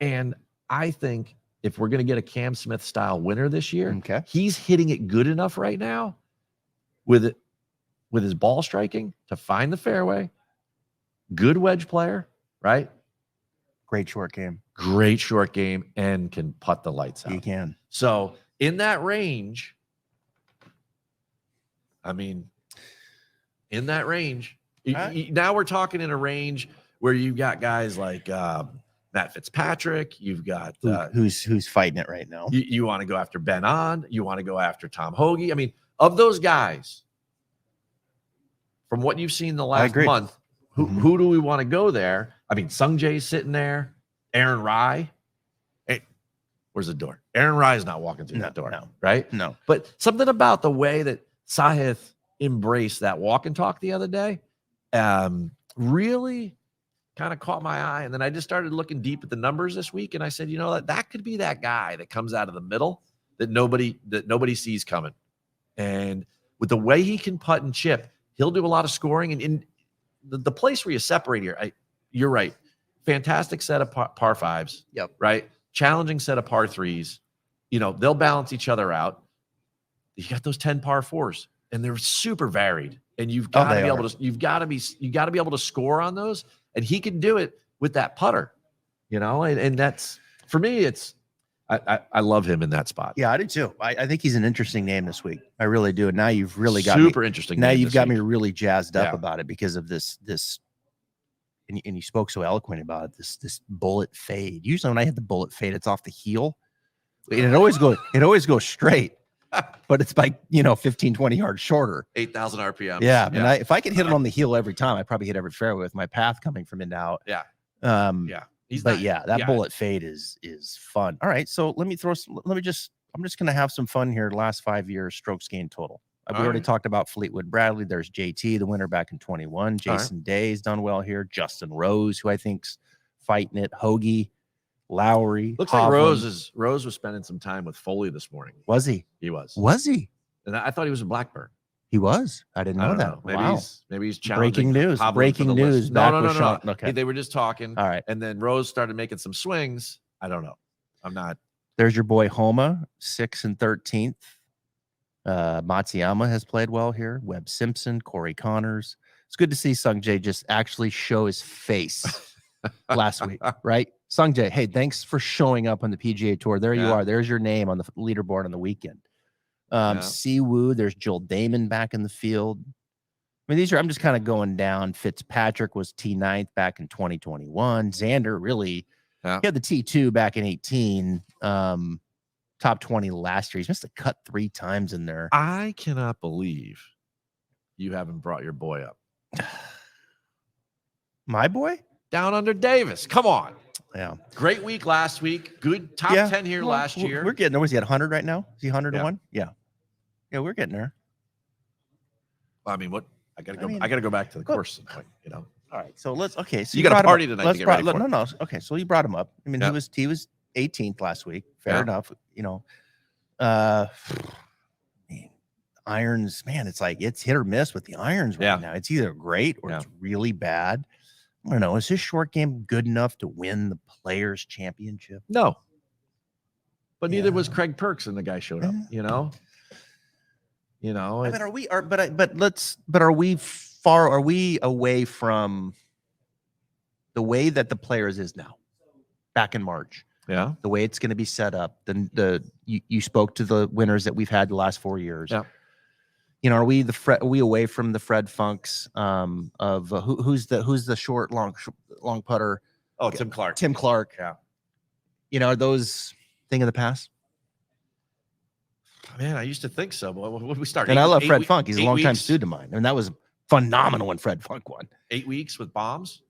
And I think if we're going to get a Cam Smith style winner this year, he's hitting it good enough right now with his ball striking to find the fairway. Good wedge player, right? Great short game, and can putt the lights out. He can. So in that range, now we're talking in a range where you've got guys like Matt Fitzpatrick. You've got who's fighting it right now. You want to go after Ben On. You want to go after Tom Hoagie. I mean, of those guys, from what you've seen the last month, who do we want to go there? I mean, Sung Jae's sitting there. Aaron Rye. Hey, where's the door? Aaron Rye is not walking through that door. No. Right? No. But something about the way that Sahith embraced that walk and talk the other day really kind of caught my eye. And then I just started looking deep at the numbers this week. And I said, that could be that guy that comes out of the middle that nobody sees coming. And with the way he can putt and chip, he'll do a lot of scoring. And in the place where you separate here, you're right. Fantastic set of par fives. Yep. Right. Challenging set of par threes. They'll balance each other out. You got those 10 par fours, and they're super varied. And you've got to be able to. You've got to be able to score on those. And he can do it with that putter. And that's, for me, it's. I love him in that spot. Yeah, I do too. I think he's an interesting name this week. I really do. And now you've really got super interesting. Now you've got me really jazzed up about it because of this. And you spoke so eloquent about it. This bullet fade. Usually when I hit the bullet fade, it's off the heel, and it always goes straight. But it's like 15, 20 yards shorter. 8,000 RPM. Yeah, and if I could hit it on the heel every time, I probably hit every fairway with my path coming from in to out. Yeah. Yeah. That bullet fade is fun. All right, so I'm just gonna have some fun here. The last 5 years, strokes gained total. We already talked about Fleetwood Bradley. There's JT, the winner back in 21. Jason Day's done well here. Justin Rose, who I think's fighting it. Hoagie, Lowry. Looks like Rose was spending some time with Foley this morning. Was he? He was. Was he? And I thought he was a Blackburn. He was. I didn't know that. Maybe he's challenging. Breaking news. No. Okay. They were just talking. All right. And then Rose started making some swings. I don't know. I'm not. There's your boy Homa, 6th and 13th. Matsuyama has played well here. Webb Simpson, Corey Connors. It's good to see Sung Jae just actually show his face last week, right? Sung Jae, hey, thanks for showing up on the PGA Tour. There you are. There's your name on the leaderboard on the weekend. Siwoo, there's Joel Damon back in the field. I mean, I'm just kind of going down. Fitzpatrick was T9th back in 2021. Xander really, he had the T2 back in 18. Top 20 last year. He's missed a cut 3 times in there. I cannot believe you haven't brought your boy up. My boy? Down under Davis. Come on. Yeah. Great week last week. Good top 10 here last year. We're getting there. Was he at 100 right now? Is he 100 to 1? Yeah. Yeah, we're getting there. I mean, what I gotta go back to the course. You know. All right. So let's. Okay. So you got a party him, tonight to get ready for. No. Okay. So you brought him up. I mean, he was 18th last week. Fair enough. You know. Man, irons. Man, it's like it's hit or miss with the irons right now. It's either great or it's really bad. I don't know. Is his short game good enough to win the Players Championship? No. But neither was Craig Perks, and the guy showed up. You know. You know. I mean, are we away from the way that the Players is now? Back in March. Yeah. The way it's going to be set up. You spoke to the winners that we've had the last 4 years. Yeah. You know, are we away from the Fred Funks of who's the short long putter? Oh, Tim Clark. Tim Clark. Yeah. You know, are those thing of the past? Man, I used to think so. But when we started, and I love Fred Funk. He's a longtime student of mine, and that was phenomenal when Fred Funk won. 8 weeks with bombs.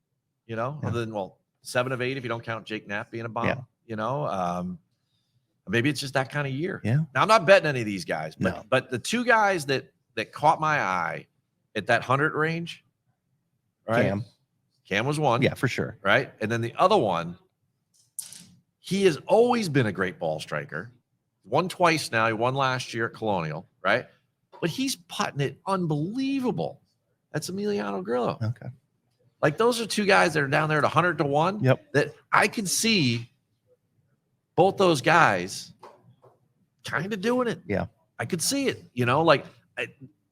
You know, other than 7 of 8 if you don't count Jake Knapp being a bomb. Yeah. You know, maybe it's just that kind of year. Yeah. Now I'm not betting any of these guys, but the two guys that caught my eye at that 100 range, right? Cam was one. Yeah, for sure. Right. And then the other one, he has always been a great ball striker. Won twice now. He won last year at Colonial, right? But he's putting it unbelievable. That's Emiliano Grillo. Okay. Like those are two guys that are down there at 100 to 1. Yep. That I can see both those guys kind of doing it. Yeah. I could see it. You know, like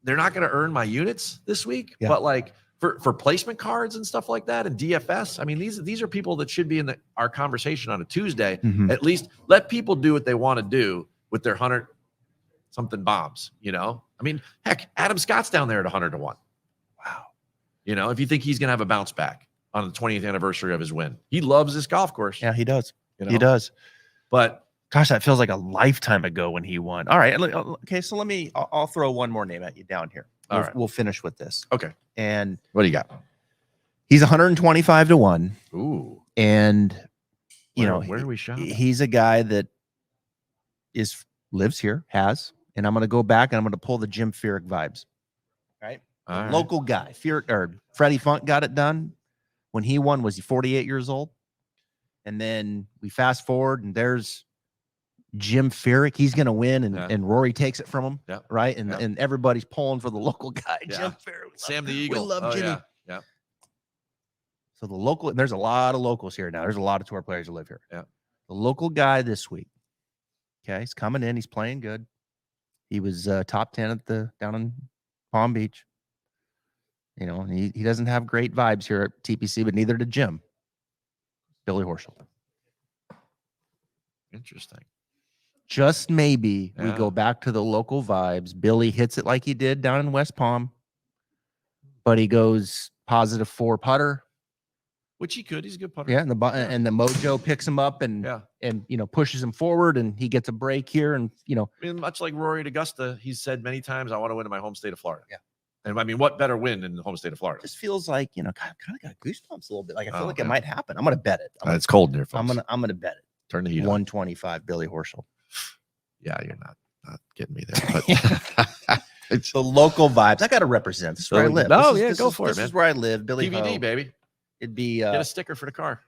they're not going to earn my units this week, but like for placement cards and stuff like that and DFS, I mean, these are people that should be in our conversation on a Tuesday. Mm-hmm. At least let people do what they want to do with their 100 something bombs. You know, I mean, heck, Adam Scott's down there at 100 to 1. Wow. You know, if you think he's going to have a bounce back on the 20th anniversary of his win, he loves this golf course. Yeah, he does. You know? He does. But gosh, that feels like a lifetime ago when he won. All right. Okay. So I'll throw one more name at you down here. We'll finish with this. Okay. And what do you got? He's 125 to 1. Ooh. And where do we shop? He's a guy that lives here, and I'm going to go back and I'm going to pull the Jim Furyk vibes. Right. Local guy. Freddie Funk got it done. When he won, was he 48 years old? And then we fast forward, and there's Jim Furyk. He's going to win, and Rory takes it from him, right? And everybody's pulling for the local guy, Jim Furyk. Sam the Eagle. We love Jimmy. Yeah. So there's a lot of locals here now. There's a lot of tour players who live here. Yeah. The local guy this week, okay, he's coming in. He's playing good. He was top 10 down in Palm Beach. You know, he doesn't have great vibes here at TPC, but neither did Jim. Billy Horschel. Interesting. Just maybe we go back to the local vibes. Billy hits it like he did down in West Palm, but he goes +4 putter. Which he could. He's a good putter. Yeah, and the mojo picks him up and pushes him forward, and he gets a break here. And I mean, much like Rory at Augusta, he's said many times, "I want to win in my home state of Florida." Yeah. And I mean, what better win in the home state of Florida? It just feels like, kind of got goosebumps a little bit. Like I feel like it might happen. I'm going to bet it. It's cold in here, folks. I'm going to bet it. Turn the heat 125, Billy Horschel. Yeah, you're not getting me there. But it's the local vibes. I got to represent. This is where I live. No, go for it, man. This is where I live. Billy DVD, Ho. baby. It'd be get a sticker for the car.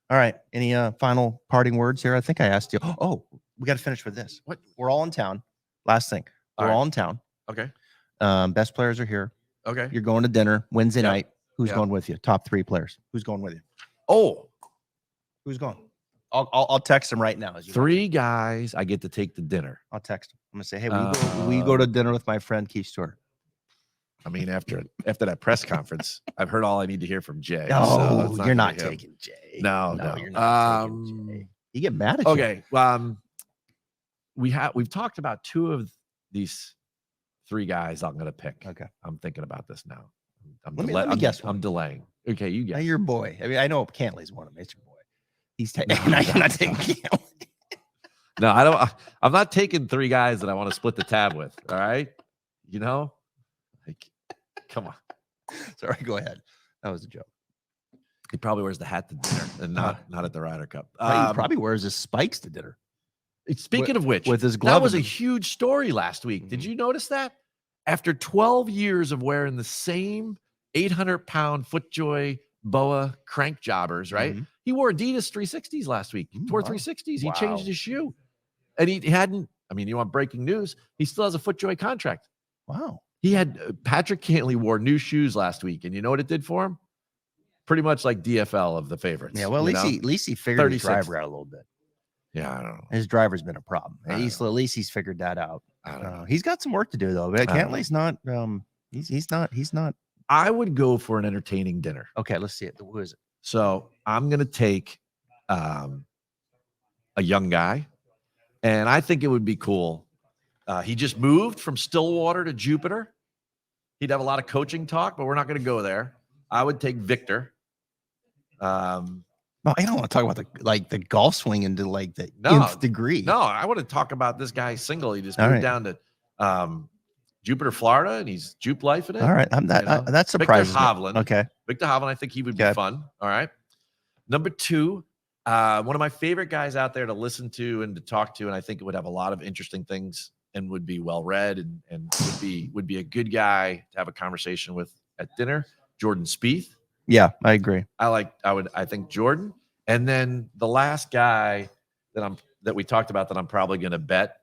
All right. Any final parting words here? I think I asked you. Oh, we got to finish with this. What? We're all in town. Last thing. We're all in town. Okay. Best players are here. Okay. You're going to dinner Wednesday night. Who's going with you? Top 3 players. Who's going with you? Oh, who's going? I'll text him right now. 3 guys I get to take to dinner. I'll text him. I'm gonna say, hey, we go to dinner with my friend Keith Stewart. I mean, after that press conference, I've heard all I need to hear from Jay. Oh, you're not taking Jay. No, you're not taking Jay. You get mad at you. Okay. We've talked about 2 of these 3 guys I'm going to pick. Okay. I'm thinking about this now. Let me guess. I'm delaying. Okay, you guess. Your boy. I mean, I know Cantley's one of them. It's your boy. He's taking. You're not taking Cantley. No, I don't. I'm not taking 3 guys that I want to split the tab with. All right. Like, come on. Sorry. Go ahead. That was a joke. He probably wears the hat to dinner and not at the Ryder Cup. He probably wears his spikes to dinner. Speaking of which, with his glove, that was a huge story last week. Did you notice that? After 12 years of wearing the same 800-pound FootJoy BOA crank jobbers, right? He wore Adidas 360s last week. He wore 360s. He changed his shoe. And he hadn't, I mean, you want breaking news? He still has a FootJoy contract. Wow. He had Patrick Cantley wore new shoes last week. And you know what it did for him? Pretty much like DFL of the favorites. Yeah, well, at least he figured his driver out a little bit. Yeah, I don't know. His driver's been a problem. At least he's figured that out. I don't know. He's got some work to do though. But Cantley's not. He's not. I would go for an entertaining dinner. Okay, let's see it. Who is it? So I'm gonna take a young guy, and I think it would be cool. He just moved from Stillwater to Jupiter. He'd have a lot of coaching talk, but we're not going to go there. I would take Victor. No, I don't want to talk about the golf swing into like the nth degree. No, I want to talk about this guy single. He just moved down to Jupiter, Florida, and he's Jupe life in it. All right, that's surprising. Victor Hovland. Okay, Victor Hovland. I think he would be fun. All right. Number 2, one of my favorite guys out there to listen to and to talk to, and I think it would have a lot of interesting things and would be well read and would be a good guy to have a conversation with at dinner. Jordan Spieth. Yeah, I agree. I think Jordan. And then the last guy that we talked about that I'm probably going to bet,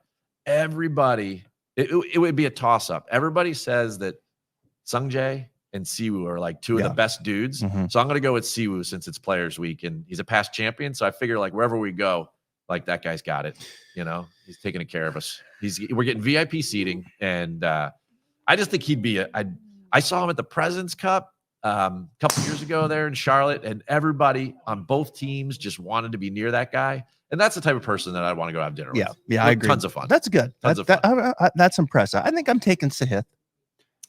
everybody, it would be a toss up. Everybody says that Sungjae and Siwoo are like two of the best dudes. So I'm going to go with Siwoo since it's Players Week and he's a past champion. So I figure like wherever we go, like that guy's got it. You know, he's taking care of us. We're getting VIP seating. And I just think he'd be I saw him at the President's Cup a couple years ago there in Charlotte, and everybody on both teams just wanted to be near that guy. And that's the type of person that I'd want to go have dinner with. Yeah, I agree. Tons of fun. That's good. That's impressive. I think I'm taking Sahith.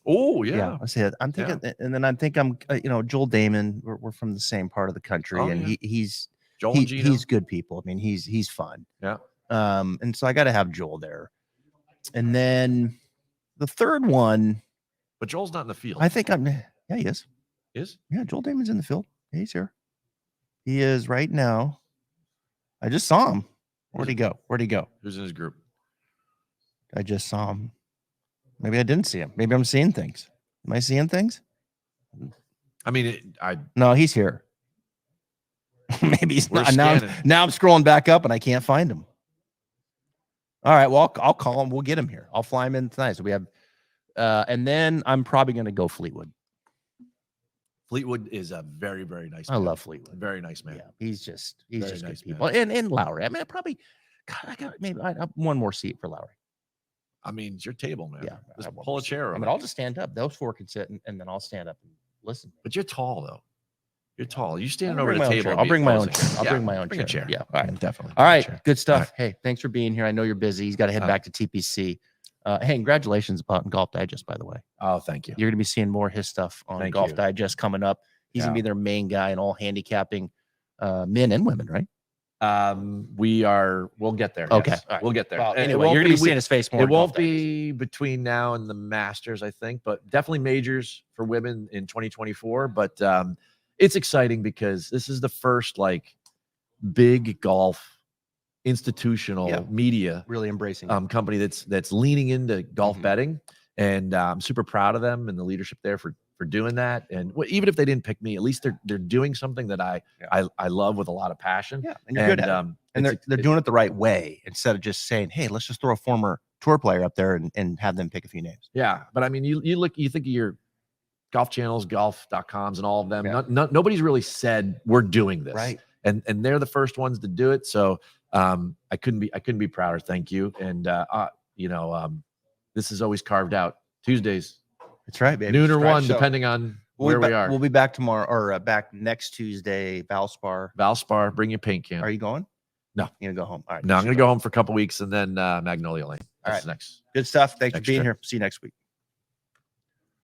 Oh, yeah. Sahith. I'm thinking, and then I think I'm, Joel Damon. We're from the same part of the country, and he's good people. I mean, he's fun. Yeah. And so I got to have Joel there. And then the third one, but Joel's not in the field. I think he is. Is? Yeah, Joel Damon's in the field. Yeah, he's here. He is right now. I just saw him. Where'd he go? Who's in his group? I just saw him. Maybe I didn't see him. Maybe I'm seeing things. Am I seeing things? I mean, No, he's here. Maybe he's not. Now I'm scrolling back up and I can't find him. All right, well, I'll call him. We'll get him here. I'll fly him in tonight. So we have, and then I'm probably going to go Fleetwood. Fleetwood is a very, very nice man. I love Fleetwood. Very nice man. Yeah, he's just nice good people. And Lowry. I mean, I got maybe one more seat for Lowry. I mean, it's your table, man. Yeah, just pull a chair over. I mean, I'll just stand up. Those 4 can sit, and then I'll stand up and listen. But you're tall, though. You're tall. You standing over the table. I'll bring my own chair. I'll bring my own chair. Yeah, all right, definitely. All right, good stuff. Hey, thanks for being here. I know you're busy. He's got to head back to TPC. Hey, congratulations about Golf Digest, by the way. Oh, thank you. You're going to be seeing more of his stuff on Golf Digest coming up. He's going to be their main guy in all handicapping, men and women, right? We'll get there. Okay. Yes. Right. We'll get there. Well, anyway, you're going to be seeing his face more. It won't be between now and the Masters, I think, but definitely majors for women in 2024. But it's exciting because this is the first like big golf institutional media really embracing company that's leaning into golf betting, and I'm super proud of them and the leadership there for doing that. And even if they didn't pick me, at least they're doing something that I love with a lot of passion. Yeah, and you're good at it. And they're doing it the right way instead of just saying, "Hey, let's just throw a former tour player up there and have them pick a few names." Yeah, but I mean, you think of your golf channels, golf.coms, and all of them. Yeah. Nobody's really said we're doing this, right? And they're the first ones to do it. So I couldn't be prouder. Thank you. And this is always carved out Tuesdays. That's right, baby. Noon or 1, depending on where we are. We'll be back tomorrow or back next Tuesday. Valspar, bring your paint can. Are you going? No. You're going to go home. All right. No, I'm going to go home for a couple weeks and then Magnolia Lane. That's next. Good stuff. Thanks for being here. See you next week.